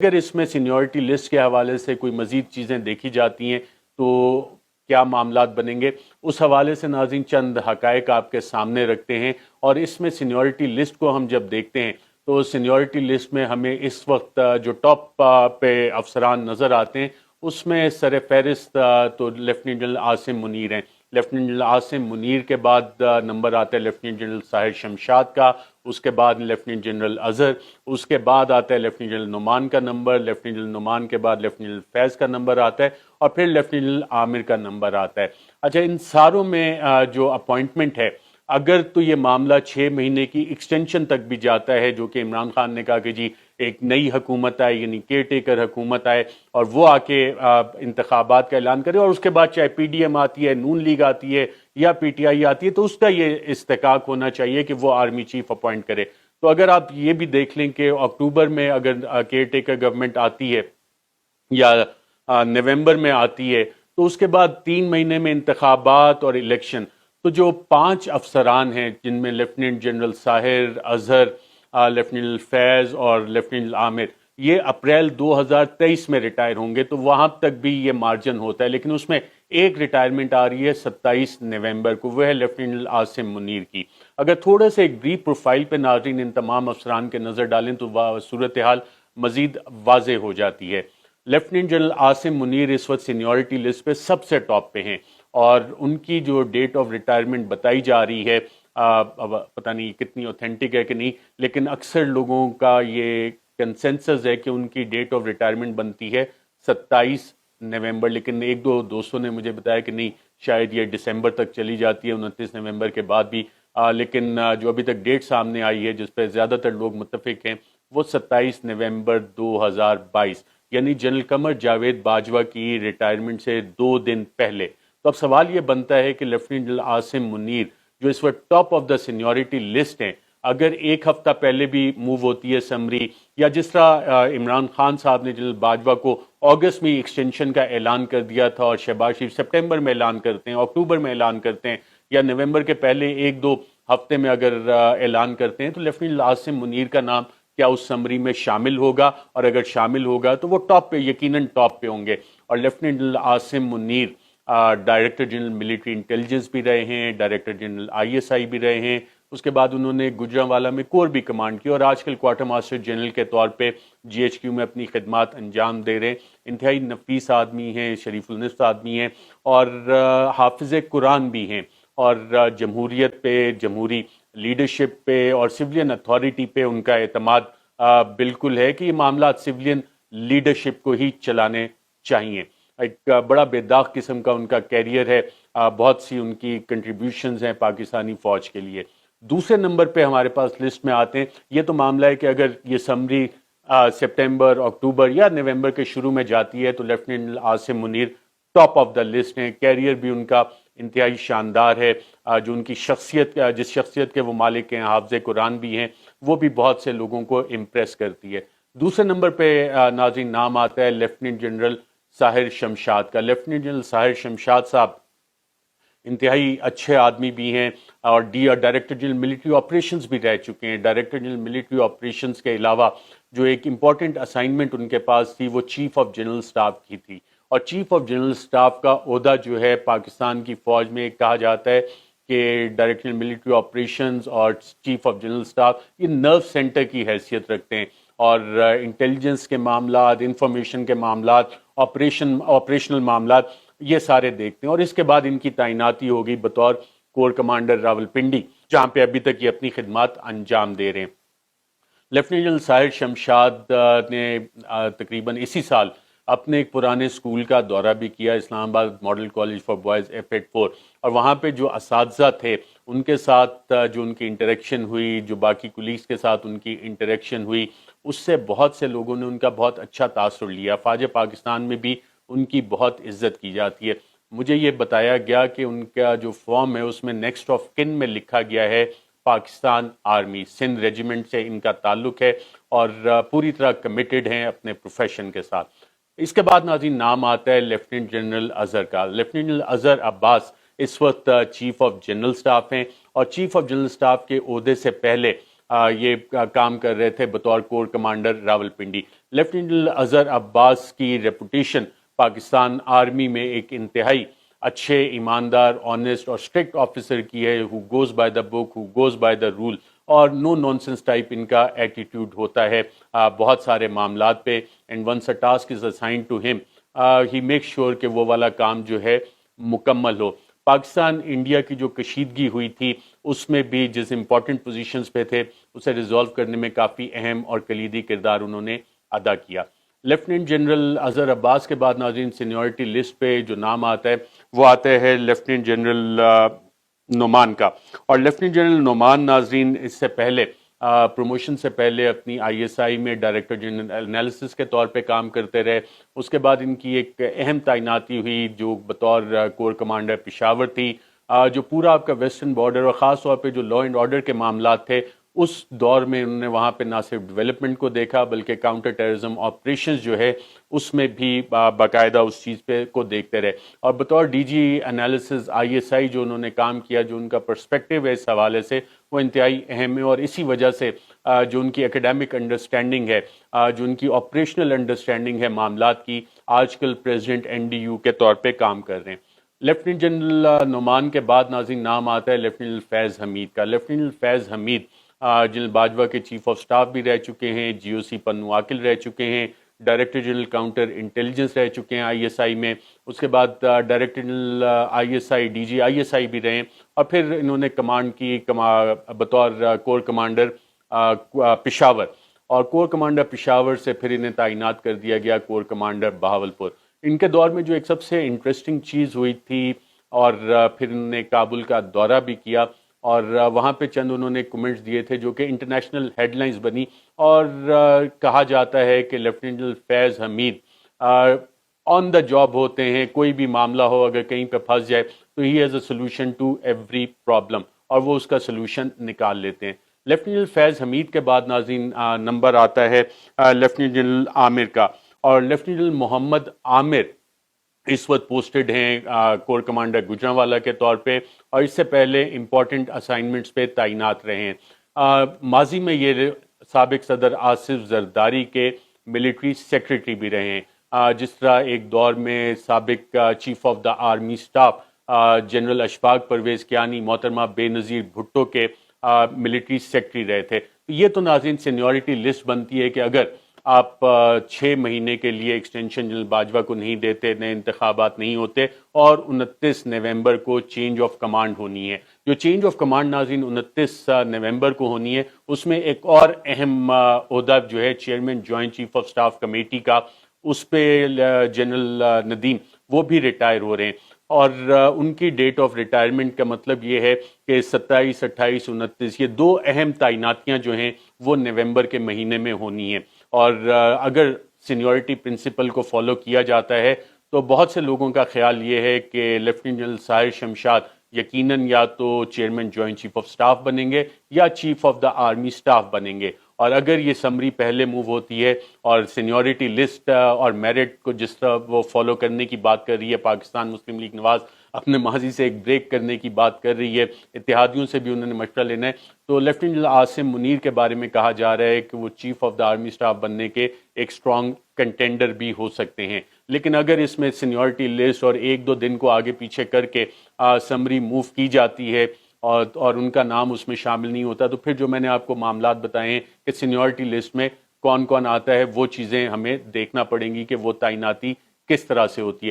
اگر اس میں seniority list کے حوالے سے کوئی مزید چیزیں دیکھی جاتی ہیں تو کیا معاملات بنیں گے، اس حوالے سے ناظرین چند حقائق آپ کے سامنے رکھتے ہیں۔ اور اس میں سینیورٹی لسٹ کو ہم جب دیکھتے ہیں تو سینیورٹی لسٹ میں ہمیں اس وقت جو ٹاپ پہ افسران نظر آتے ہیں اس میں سر فہرست تو لیفٹیننٹ جنرل عاصم منیر ہیں۔ لیفٹیننٹ جنرل عاصم منیر کے بعد نمبر آتا ہے لیفٹیننٹ جنرل ساحر شمشاد کا، اس کے بعد لیفٹیننٹ جنرل اظہر، اس کے بعد آتا ہے لیفٹیننٹ جنرل نعمان کا نمبر، لیفٹیننٹ جنرل نعمان کے بعد لیفٹیننٹ جنرل فیض کا نمبر آتا ہے، اور پھر لیفٹیننٹ جنرل عامر کا نمبر آتا ہے۔ اچھا، ان ساروں میں جو اپوائنٹمنٹ ہے، اگر تو یہ معاملہ 6 مہینے کی ایکسٹینشن تک بھی جاتا ہے، جو کہ عمران خان نے کہا کہ جی ایک نئی حکومت آئے، یعنی کیئر ٹیکر حکومت آئے اور وہ آ کے انتخابات کا اعلان کرے، اور اس کے بعد چاہے پی ڈی ایم آتی ہے، نون لیگ آتی ہے یا پی ٹی آئی آتی ہے، تو اس کا یہ استحقاق ہونا چاہیے کہ وہ آرمی چیف اپوائنٹ کرے۔ تو اگر آپ یہ بھی دیکھ لیں کہ اکتوبر میں اگر کیئر ٹیکر گورنمنٹ آتی ہے یا نومبر میں آتی ہے، تو اس کے بعد 3 مہینے میں انتخابات اور الیکشن، تو جو 5 افسران ہیں جن میں لیفٹیننٹ جنرل ساحر، اظہر، لیفٹیننٹ جنرل فیض اور لیفٹیننٹ جنرل عامر، یہ اپریل 2023 میں ریٹائر ہوں گے، تو وہاں تک بھی یہ مارجن ہوتا ہے، لیکن اس میں ایک ریٹائرمنٹ آ رہی ہے 27 نومبر کو، وہ ہے لیفٹیننٹ جنرل عاصم منیر کی۔ اگر تھوڑا سا ایک بریف پروفائل پہ ناظرین ان تمام افسران کے نظر ڈالیں تو صورتحال مزید واضح ہو جاتی ہے۔ لیفٹیننٹ جنرل عاصم منیر اس وقت سینیورٹی لسٹ پہ سب سے ٹاپ پہ ہیں، اور ان کی جو ڈیٹ آف ریٹائرمنٹ بتائی جا رہی ہے، پتہ نہیں کتنی اوتھینٹک ہے کہ نہیں، لیکن اکثر لوگوں کا یہ کنسنسس ہے کہ ان کی ڈیٹ آف ریٹائرمنٹ بنتی ہے 27 نومبر، لیکن ایک دو دوستوں نے مجھے بتایا کہ نہیں، شاید یہ دسمبر تک چلی جاتی ہے، 29 نومبر کے بعد بھی، لیکن جو ابھی تک ڈیٹ سامنے آئی ہے جس پہ زیادہ تر لوگ متفق ہیں وہ 27 نومبر 2022، یعنی جنرل قمر جاوید باجوہ کی ریٹائرمنٹ سے 2 دن پہلے۔ تو اب سوال یہ بنتا ہے کہ لیفٹیننٹ جنرل عاصم منیر جو اس وقت top of the seniority list ہیں، اگر ایک ہفتہ پہلے بھی موو ہوتی ہے سمری، یا جس طرح عمران خان صاحب نے جنرل باجوہ کو اگست میں ایکسٹینشن کا اعلان کر دیا تھا، اور شہباز شریف سپٹمبر میں اعلان کرتے ہیں، اکتوبر میں اعلان کرتے ہیں، یا نومبر کے پہلے 1-2 ہفتے میں اگر اعلان کرتے ہیں، تو لیفٹیننٹ جنرل عاصم منیر کا نام کیا اس سمری میں شامل ہوگا؟ اور اگر شامل ہوگا تو وہ ٹاپ پہ، یقیناً ٹاپ پہ ہوں گے۔ اور lieutenant general Asim Munir director general military intelligence بھی رہے ہیں، ڈائریکٹر جنرل ISI بھی رہے ہیں، اس کے بعد انہوں نے گجرانوالہ میں کور بھی کمانڈ کی، اور آج کل کوارٹر ماسٹر جنرل کے طور پہ GHQ میں اپنی خدمات انجام دے رہے ہیں۔ انتہائی نفیس آدمی ہیں، شریف النفس آدمی ہیں، اور حافظ قرآن بھی ہیں، اور جمہوریت پہ، جمہوری لیڈرشپ پہ اور سولین اتھارٹی پہ ان کا اعتماد بالکل ہے کہ یہ معاملات سولین لیڈرشپ کو ہی چلانے چاہیے۔ ایک بڑا بے داغ قسم کا ان کا کیریئر ہے، بہت سی ان کی کنٹریبیوشنز ہیں پاکستانی فوج کے لیے۔ دوسرے نمبر پہ ہمارے پاس لسٹ میں آتے ہیں، یہ تو معاملہ ہے کہ اگر یہ سمری سپٹمبر، اکتوبر یا نومبر کے شروع میں جاتی ہے تو lieutenant general Asim Munir top of the list ہیں۔ کیریئر بھی ان کا انتہائی شاندار ہے، جو ان کی شخصیت، جس شخصیت کے وہ مالک ہیں، حافظ قرآن بھی ہیں، وہ بھی بہت سے لوگوں کو امپریس کرتی ہے۔ دوسرے نمبر پہ ناظرین نام آتا ہے لیفٹیننٹ جنرل ساحر شمشاد کا۔ لیفٹیننٹ جنرل ساحر شمشاد صاحب انتہائی اچھے آدمی بھی ہیں، اور ڈائریکٹر جنرل ملٹری آپریشنز بھی رہ چکے ہیں۔ ڈائریکٹر جنرل ملٹری آپریشنز کے علاوہ جو ایک امپورٹنٹ اسائنمنٹ ان کے پاس تھی وہ چیف آف جنرل سٹاف کی تھی، اور چیف آف جنرل سٹاف کا عہدہ جو ہے پاکستان کی فوج میں کہا جاتا ہے کہ ڈائریکٹر جنرل ملٹری آپریشنز اور چیف آف جنرل سٹاف یہ نرو سینٹر کی حیثیت رکھتے ہیں، اور انٹیلیجنس کے معاملات، انفارمیشن کے معاملات، آپریشنل معاملات یہ سارے دیکھتے ہیں۔ اور اس کے بعد ان کی تعیناتی ہوگی بطور کور کمانڈر راولپنڈی، جہاں پہ ابھی تک یہ اپنی خدمات انجام دے رہے ہیں۔ لیفٹیننٹ جنرل ساحر شمشاد نے تقریباً اسی سال اپنے ایک پرانے اسکول کا دورہ بھی کیا، اسلام آباد model college for boys F84، اور وہاں پہ جو اساتذہ تھے ان کے ساتھ جو ان کی انٹریکشن ہوئی، جو باقی کولیگز کے ساتھ ان کی انٹریکشن ہوئی، اس سے بہت سے لوگوں نے ان کا بہت اچھا تاثر لیا۔ فوج پاکستان میں بھی ان کی بہت عزت کی جاتی ہے۔ مجھے یہ بتایا گیا کہ ان کا جو فارم ہے اس میں نیکسٹ آف کن میں لکھا گیا ہے پاکستان آرمی، سندھ ریجیمنٹ سے ان کا تعلق ہے، اور پوری طرح کمیٹڈ ہیں اپنے پروفیشن کے ساتھ۔ اس کے بعد ناظرین نام آتا ہے لیفٹیننٹ جنرل اظہر کا۔ لیفٹیننٹ جنرل اظہر عباس اس وقت چیف آف جنرل سٹاف ہیں، اور چیف آف جنرل سٹاف کے عہدے سے پہلے یہ کام کر رہے تھے بطور corps commander Rawalpindi. Lieutenant general Azhar Abbas کی ریپوٹیشن پاکستان آرمی میں ایک انتہائی اچھے، ایماندار، آنیسٹ اور اسٹرکٹ آفیسر کی ہے، who goes by the book, who goes by the rule, اور نو نانسنس ٹائپ ان کا ایٹیٹیوڈ ہوتا ہے بہت سارے معاملات پہ۔ And once a task is assigned to him, he make sure کہ وہ والا کام جو ہے مکمل ہو۔ پاکستان انڈیا کی جو کشیدگی ہوئی تھی اس میں بھی جس امپورٹنٹ پوزیشنز پہ تھے اسے ریزالو کرنے میں کافی اہم اور کلیدی کردار انہوں نے ادا کیا۔ لیفٹیننٹ جنرل اظہر عباس کے بعد ناظرین سینیورٹی لسٹ پہ جو نام آتا ہے وہ آتا ہے لیفٹیننٹ جنرل نعمان کا، اور لیفٹیننٹ جنرل نعمان ناظرین اس سے پہلے پروموشن سے پہلے اپنی آئی ایس آئی میں ڈائریکٹر جنرل انالیسس کے طور پہ کام کرتے رہے۔ اس کے بعد ان کی ایک اہم تعیناتی ہوئی جو بطور کور کمانڈر پشاور تھی، جو پورا آپ کا ویسٹرن بارڈر اور خاص طور پہ جو لا اینڈ آرڈر کے معاملات تھے اس دور میں انہوں نے وہاں پہ نہ صرف ڈیولپمنٹ کو دیکھا بلکہ کاؤنٹر ٹیررزم آپریشنز جو ہے اس میں بھی باقاعدہ اس چیز پہ کو دیکھتے رہے، اور بطور D G analysis I S I جو انہوں نے کام کیا، جو ان کا پرسپیکٹیو ہے اس حوالے سے وہ انتہائی اہم ہے، اور اسی وجہ سے جو ان کی اکیڈیمک انڈرسٹینڈنگ ہے، جو ان کی آپریشنل انڈرسٹینڈنگ ہے معاملات کی، آج کل پریزیڈنٹ این ڈی یو کے طور پہ کام کر رہے ہیں۔ لیفٹیننٹ جنرل نعمان کے بعد ناظرین نام آتا ہے لیفٹیننٹ فیض حمید کا۔ لیفٹیننٹ فیض حمید جنرل باجوہ کے چیف آف سٹاف بھی رہ چکے ہیں، جی او سی پنو عاقل رہ چکے ہیں، ڈائریکٹر جنرل کاؤنٹر انٹیلیجنس رہ چکے ہیں آئی ایس آئی میں، اس کے بعد director general I S I D G I S I بھی رہے، اور پھر انہوں نے کمانڈ کی بطور کور کمانڈر پشاور، اور کور کمانڈر پشاور سے پھر انہیں تعینات کر دیا گیا کور کمانڈر بہاولپور۔ ان کے دور میں جو ایک سب سے انٹرسٹنگ چیز ہوئی تھی، اور پھر انہوں نے کابل کا دورہ بھی کیا اور وہاں پہ چند انہوں نے کمنٹس دیے تھے جو کہ انٹرنیشنل ہیڈ لائنز بنی، اور کہا جاتا ہے کہ lieutenant general Faiz Hamid on the job ہوتے ہیں، کوئی بھی معاملہ ہو اگر کہیں پہ پھنس جائے تو he has a solution to every problem, اور وہ اس کا سولوشن نکال لیتے ہیں۔ لیفٹیننٹ جنرل فیض حمید کے بعد ناظرین نمبر آتا ہے لیفٹیننٹ جنرل عامر کا، اور لیفٹیننٹ جنرل محمد عامر اس وقت پوسٹڈ ہیں کور کمانڈر گجرانوالہ کے طور پہ، اور اس سے پہلے امپورٹنٹ اسائنمنٹس پہ تعینات رہے ہیں۔ ماضی میں یہ سابق صدر آصف زرداری کے ملٹری سیکرٹری بھی رہے ہیں، جس طرح ایک دور میں سابق chief of the army staff general Ashfaq Parvez Kayani محترمہ بے نظیر بھٹو کے ملٹری سیکرٹری رہے تھے۔ یہ تو ناظرین سینیورٹی لسٹ بنتی ہے کہ اگر آپ 6 مہینے کے لیے ایکسٹینشن جنرل باجوہ کو نہیں دیتے، نئے انتخابات نہیں ہوتے، اور 29 نومبر کو چینج آف کمانڈ ہونی ہے۔ جو چینج آف کمانڈ ناظرین 29 نومبر کو ہونی ہے، اس میں ایک اور اہم عہدہ جو ہے chairman joint chief of staff committee کا، اس پہ جنرل ندیم وہ بھی ریٹائر ہو رہے ہیں، اور ان کی ڈیٹ آف ریٹائرمنٹ کا مطلب یہ ہے کہ 27، 28، 29 یہ 2 اہم تعیناتیاں جو ہیں وہ نومبر کے مہینے میں ہونی ہیں، اور اگر سینیورٹی پرنسپل کو فالو کیا جاتا ہے تو بہت سے لوگوں کا خیال یہ ہے کہ لیفٹیننٹ جنرل ساحر شمشاد یقیناً یا تو chairman joint chief of staff بنیں گے یا chief of the army staff بنیں گے، اور اگر یہ سمری پہلے موو ہوتی ہے اور سینیورٹی لسٹ اور میرٹ کو جس طرح وہ فالو کرنے کی بات کر رہی ہے پاکستان مسلم لیگ نواز، اپنے ماضی سے ایک بریک کرنے کی بات کر رہی ہے، اتحادیوں سے بھی انہوں نے مشورہ لینا ہے، تو لیفٹیننٹ جنرل عاصم منیر کے بارے میں کہا جا رہا ہے کہ وہ chief of the army staff بننے کے ایک سٹرونگ کنٹینڈر بھی ہو سکتے ہیں۔ لیکن اگر اس میں سینیورٹی لسٹ اور 1-2 دن کو آگے پیچھے کر کے سمری موو کی جاتی ہے اور ان کا نام اس میں شامل نہیں ہوتا، تو پھر جو میں نے آپ کو معاملات بتائے ہیں کہ سینیورٹی لسٹ میں کون کون آتا ہے، وہ چیزیں ہمیں دیکھنا پڑیں گی کہ وہ تعیناتی کس طرح سے ہوتی ہے۔